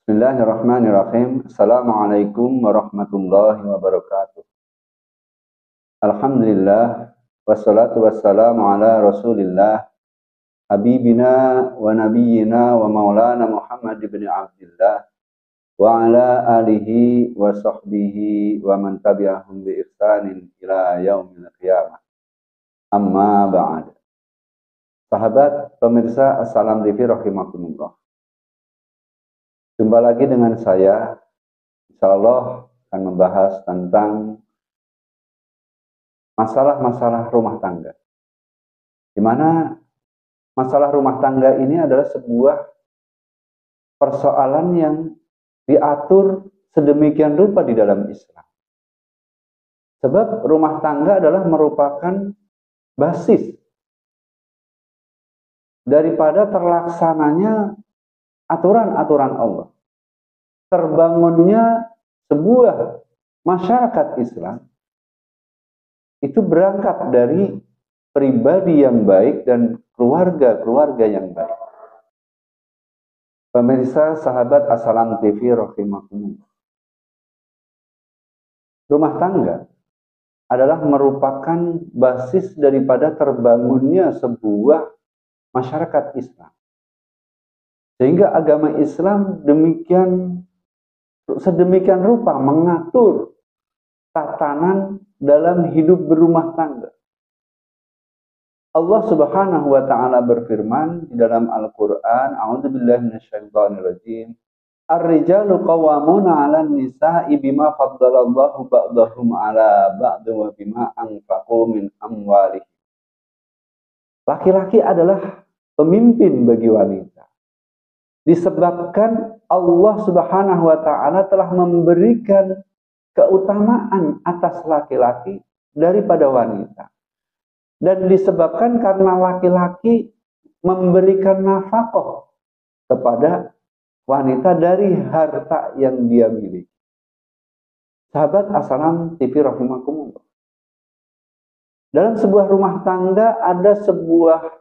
Bismillahirrahmanirrahim. Assalamualaikum warahmatullahi wabarakatuh. Alhamdulillah wassalatu wassalamu ala Rasulillah habibina wa nabiyyina wa maulana Muhammad ibn Abdullah wa ala alihi wa sahbihi wa man tabi'ahum bi ihsanin ila yaumil qiyamah. Amma ba'd. Sahabat pemirsa Assalam TV rahimakumullah. Jumpa lagi dengan saya, insyaallah akan membahas tentang masalah-masalah rumah tangga. Di mana masalah rumah tangga ini adalah sebuah persoalan yang diatur sedemikian rupa di dalam Islam. Sebab rumah tangga adalah merupakan basis daripada terlaksananya aturan-aturan Allah. Terbangunnya sebuah masyarakat Islam itu berangkat dari pribadi yang baik dan keluarga-keluarga yang baik. Pemirsa sahabat Assalam TV rahimakumullah. Rumah tangga adalah merupakan basis daripada terbangunnya sebuah masyarakat Islam. Sehingga agama Islam sedemikian rupa mengatur tatanan dalam hidup berumah tangga. Allah Subhanahu wa taala berfirman di dalam Al-Qur'an, A'udzubillahi minasyaitonirrajim. Ar-rijalu qawwamuna 'alan nisa'i bima faddalallahu ba'dahum 'ala ba'd wa bima anfaqu min amwalihim. Laki-laki adalah pemimpin bagi wanita. Disebabkan Allah Subhanahu wa taala telah memberikan keutamaan atas laki-laki daripada wanita. Dan disebabkan karena laki-laki memberikan nafkah kepada wanita dari harta yang dia miliki. Sahabat Assalam TV rahimakumullah. Dalam sebuah rumah tangga ada sebuah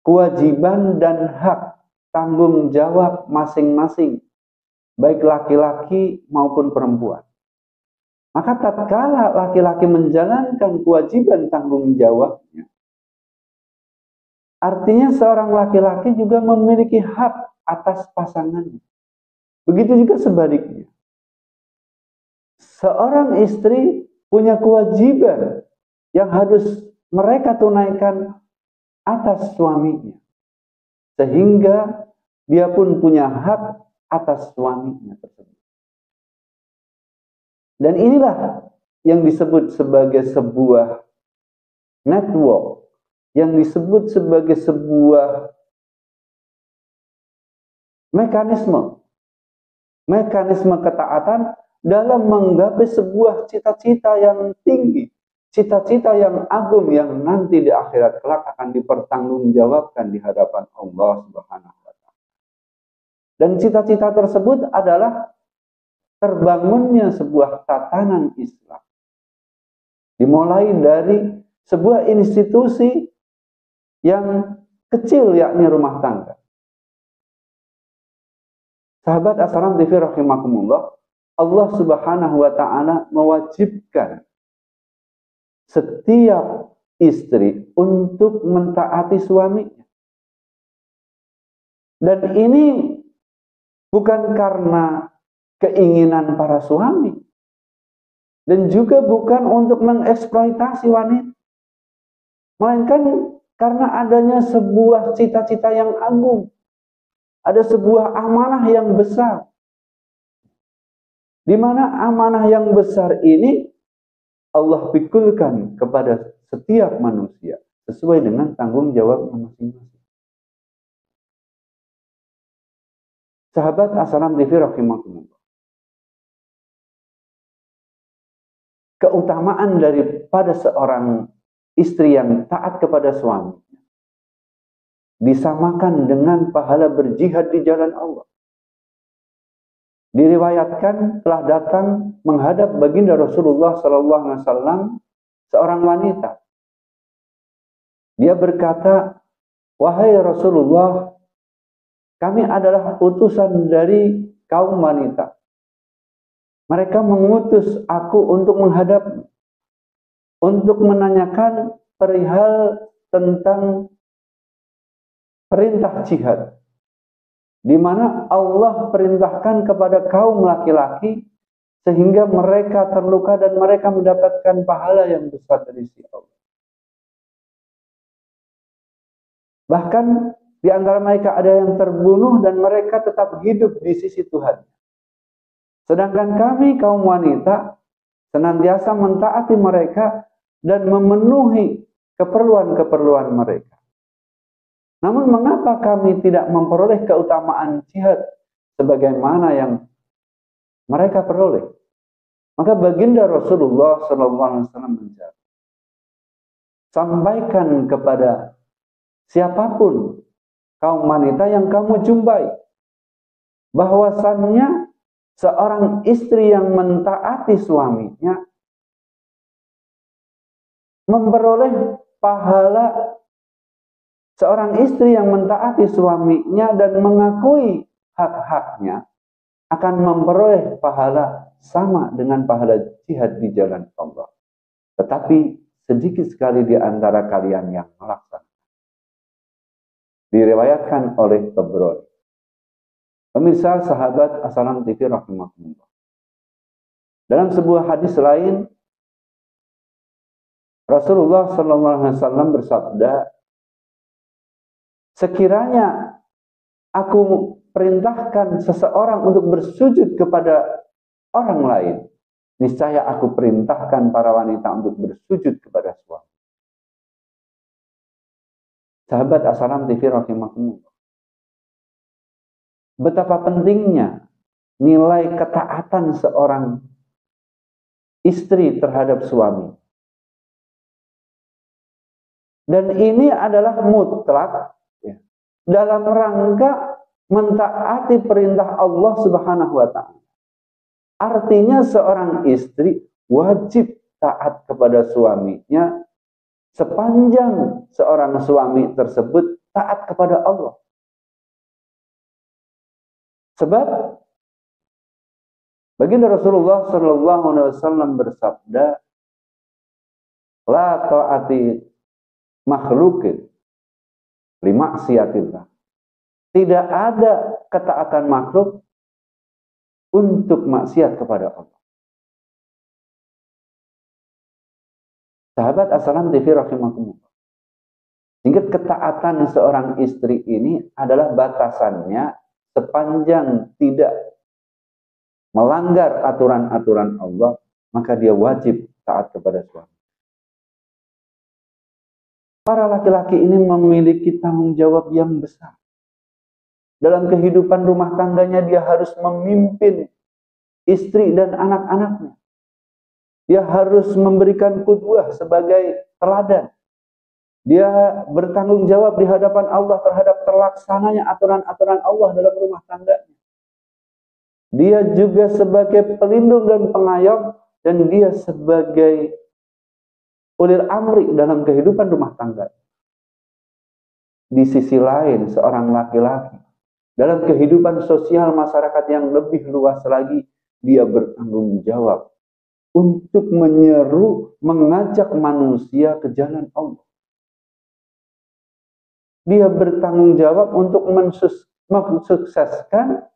kewajiban dan hak tanggung jawab masing-masing, baik laki-laki maupun perempuan. Maka tatkala laki-laki menjalankan kewajiban tanggung jawabnya, artinya seorang laki-laki juga memiliki hak atas pasangannya. Begitu juga sebaliknya. Seorang istri punya kewajiban yang harus mereka tunaikan atas suaminya. Sehingga dia pun punya hak atas suaminya tersebut. Dan inilah yang disebut sebagai sebuah network, yang disebut sebagai sebuah mekanisme ketaatan dalam menggapai sebuah cita-cita yang tinggi, cita-cita yang agung yang nanti di akhirat kelak akan dipertanggungjawabkan di hadapan Allah Subhanahu wa taala. Dan cita-cita tersebut adalah terbangunnya sebuah tatanan Islam. Dimulai dari sebuah institusi yang kecil, yakni rumah tangga. Sahabat Assalam TV rahimakumullah, Allah Subhanahu wa taala mewajibkan setiap istri untuk mentaati suaminya. Dan ini bukan karena keinginan para suami. Dan juga bukan untuk mengeksploitasi wanita. Melainkan karena adanya sebuah cita-cita yang agung. Ada sebuah amanah yang besar. Di mana amanah yang besar ini Allah pikulkan kepada setiap manusia sesuai dengan tanggung jawab masing-masing. Sahabat Assalam TV rahimakumullah. Keutamaan daripada seorang istri yang taat kepada suami disamakan dengan pahala berjihad di jalan Allah. Diriwayatkan telah datang menghadap baginda Rasulullah SAW seorang wanita. Dia berkata, "Wahai Rasulullah, kami adalah utusan dari kaum wanita. Mereka mengutus aku untuk menghadap, untuk menanyakan perihal tentang perintah jihad, di mana Allah perintahkan kepada kaum laki-laki sehingga mereka terluka dan mereka mendapatkan pahala yang besar dari sisi Allah. Bahkan di antara mereka ada yang terbunuh dan mereka tetap hidup di sisi Tuhan. Sedangkan kami kaum wanita senantiasa mentaati mereka dan memenuhi keperluan-keperluan mereka. Namun mengapa kami tidak memperoleh keutamaan jihad sebagaimana yang mereka peroleh? Maka baginda Rasulullah SAW menjawab, sampaikan kepada siapapun kaum wanita yang kamu jumpai bahwasannya seorang istri yang mentaati suaminya memperoleh pahala. Seorang istri yang mentaati suaminya dan mengakui hak-haknya akan memperoleh pahala sama dengan pahala jihad di jalan Allah. Tetapi sedikit sekali di antara kalian yang melaksanakan. Diriwayatkan oleh Tabrani. Pemirsa sahabat As-Salam TV rahimahullah. Dalam sebuah hadis lain, Rasulullah SAW bersabda, sekiranya aku perintahkan seseorang untuk bersujud kepada orang lain, niscaya aku perintahkan para wanita untuk bersujud kepada suami. Sahabat As-Salam TV rahimahumullah. Betapa pentingnya nilai ketaatan seorang istri terhadap suami. Dan ini adalah mutlak dalam rangka mentaati perintah Allah Subhanahu wa Ta'ala. Artinya seorang istri wajib taat kepada suaminya sepanjang seorang suami tersebut taat kepada Allah. Sebab baginda Rasulullah SAW bersabda, la ta'ati makhlukin limaksiatillah. Tidak ada ketaatan makhluk untuk maksiat kepada Allah. Sahabat As-Salam TV rahimahumullah. Sehingga ketaatan seorang istri ini adalah batasannya sepanjang tidak melanggar aturan-aturan Allah, maka dia wajib taat kepada suami. Para laki-laki ini memiliki tanggung jawab yang besar. Dalam kehidupan rumah tangganya dia harus memimpin istri dan anak-anaknya. Dia harus memberikan qudwah sebagai teladan. Dia bertanggung jawab di hadapan Allah terhadap terlaksananya aturan-aturan Allah dalam rumah tangganya. Dia juga sebagai pelindung dan pengayom, dan dia sebagai ulil amri dalam kehidupan rumah tangga. Di sisi lain, seorang laki-laki dalam kehidupan sosial masyarakat yang lebih luas lagi, dia bertanggung jawab untuk menyeru, mengajak manusia ke jalan Allah. Dia bertanggung jawab untuk mensukseskan,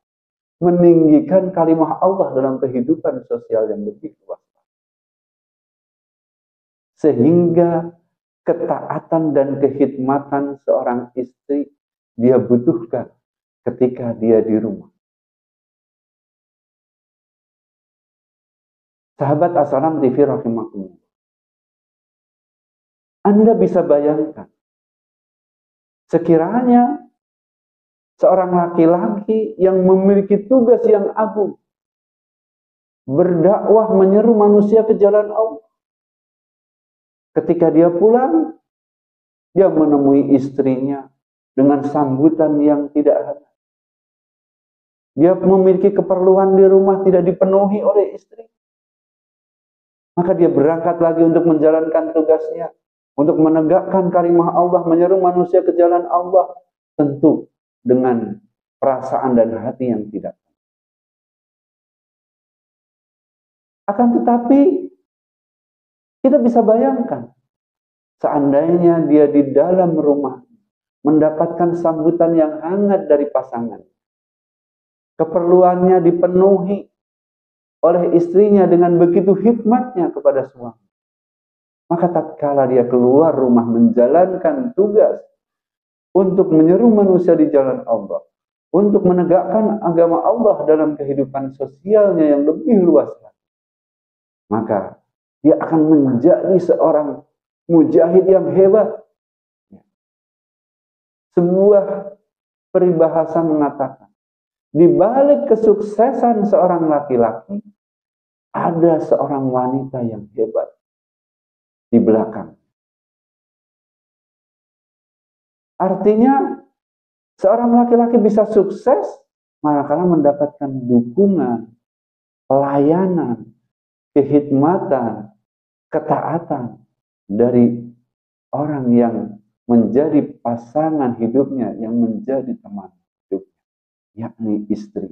meninggikan kalimah Allah dalam kehidupan sosial yang lebih luas. Sehingga ketaatan dan kekhidmatan seorang istri dia butuhkan ketika dia di rumah. Sahabat As-Salam TV rahimahullah. Anda bisa bayangkan, sekiranya seorang laki-laki yang memiliki tugas yang agung, berdakwah menyeru manusia ke jalan Allah. Ketika dia pulang, dia menemui istrinya dengan sambutan yang tidak ada. Dia memiliki keperluan di rumah tidak dipenuhi oleh istri. Maka dia berangkat lagi untuk menjalankan tugasnya, untuk menegakkan kalimah Allah, menyeru manusia ke jalan Allah, tentu dengan perasaan dan hati yang tidak. Akan tetapi kita bisa bayangkan, seandainya dia di dalam rumah mendapatkan sambutan yang hangat dari pasangan, keperluannya dipenuhi oleh istrinya dengan begitu hikmatnya kepada suami, maka tatkala dia keluar rumah menjalankan tugas untuk menyeru manusia di jalan Allah, untuk menegakkan agama Allah dalam kehidupan sosialnya yang lebih luas, maka dia akan menjadi seorang mujahid yang hebat. Sebuah peribahasa mengatakan, di balik kesuksesan seorang laki-laki, ada seorang wanita yang hebat di belakang. Artinya, seorang laki-laki bisa sukses manakala mendapatkan dukungan, pelayanan, kehikmatan, ketaatan dari orang yang menjadi pasangan hidupnya, yang menjadi teman hidupnya, yakni istri.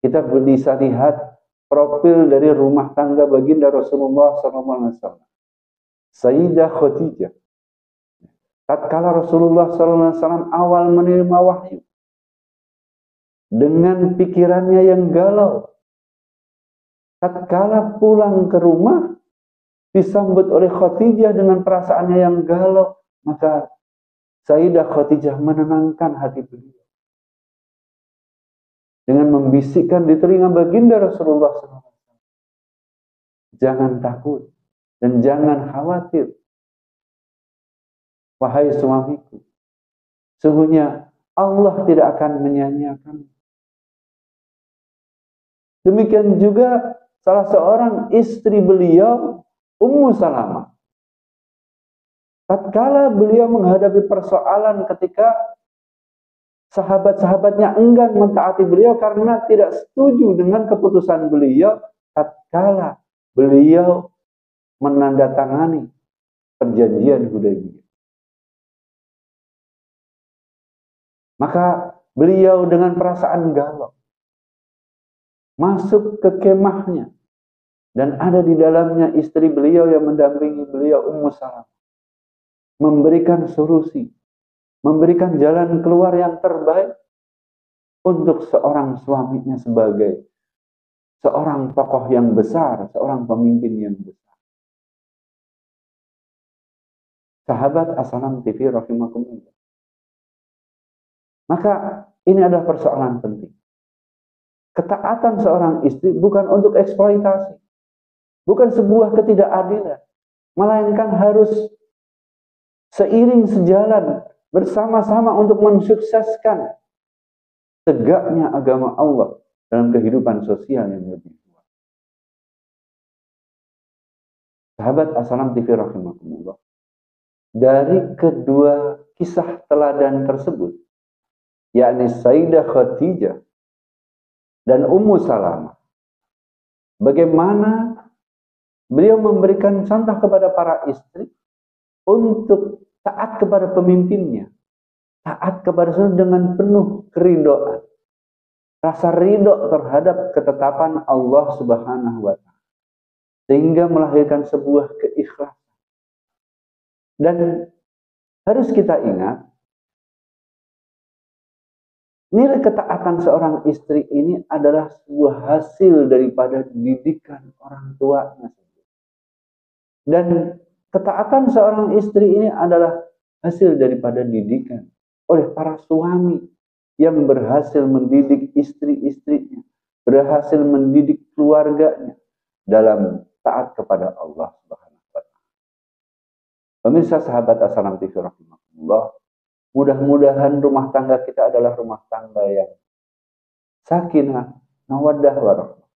Kita bisa lihat profil dari rumah tangga baginda Rasulullah SAW. Sayyidah Khadijah. Tatkala Rasulullah SAW awal menerima wahyu, dengan pikirannya yang galau, tatkala pulang ke rumah, disambut oleh Khadijah dengan perasaannya yang galau, maka Sayyidah Khadijah menenangkan hati beliau dengan membisikkan di telinga baginda Rasulullah SAW, jangan takut dan jangan khawatir, wahai suamiku, sesungguhnya Allah tidak akan menyia-nyiakan. Demikian juga salah seorang istri beliau, Ummu Salamah. Tatkala beliau menghadapi persoalan ketika sahabat-sahabatnya enggan mentaati beliau karena tidak setuju dengan keputusan beliau, tatkala beliau menandatangani perjanjian Hudaybiyah, maka beliau dengan perasaan galau masuk ke kemahnya, dan ada di dalamnya istri beliau yang mendampingi beliau, Ummu Salamah, memberikan solusi, memberikan jalan keluar yang terbaik untuk seorang suaminya sebagai seorang tokoh yang besar, seorang pemimpin yang besar. Sahabat As-Salam TV rahimakumullah. Maka ini adalah persoalan penting. Ketaatan seorang istri bukan untuk eksploitasi, bukan sebuah ketidakadilan, melainkan harus seiring sejalan bersama-sama untuk mensukseskan tegaknya agama Allah dalam kehidupan sosial yang lebih luas. Sahabat As-Salam TV rahimakumullah, dari kedua kisah teladan tersebut, yakni Sayyidah Khadijah dan Ummu Salamah, bagaimana beliau memberikan contoh kepada para istri untuk taat kepada pemimpinnya, taat kepada suami dengan penuh keridoan, rasa ridho terhadap ketetapan Allah Subhanahu wa Ta'ala, sehingga melahirkan sebuah keikhlasan. Dan harus kita ingat, nilai ketaatan seorang istri ini adalah sebuah hasil daripada didikan orang tuanya. Dan ketaatan seorang istri ini adalah hasil daripada didikan oleh para suami yang berhasil mendidik istri-istrinya, berhasil mendidik keluarganya dalam taat kepada Allah Subhanahu wa Ta'ala. Pemirsa sahabat As-Salam TV rahimakumullah, mudah-mudahan rumah tangga kita adalah rumah tangga yang sakinah, mawaddah, warahmah.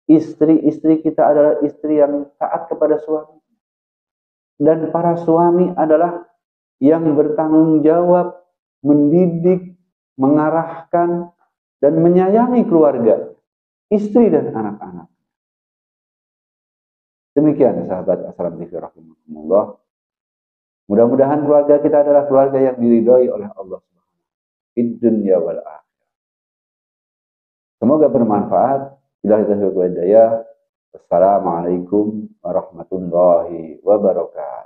Istri-istri kita adalah istri yang taat kepada suami. Dan para suami adalah yang bertanggung jawab mendidik, mengarahkan, dan menyayangi keluarga, istri dan anak-anak. Demikian sahabat As-Salam TV rahimakumullah. Mudah-mudahan keluarga kita adalah keluarga yang diridhoi oleh Allah Subhanahu wa Ta'ala, di dunia wal akhirah. Semoga bermanfaat. Billahi taufiq wal hidayah. Wassalamualaikum warahmatullahi wabarakatuh.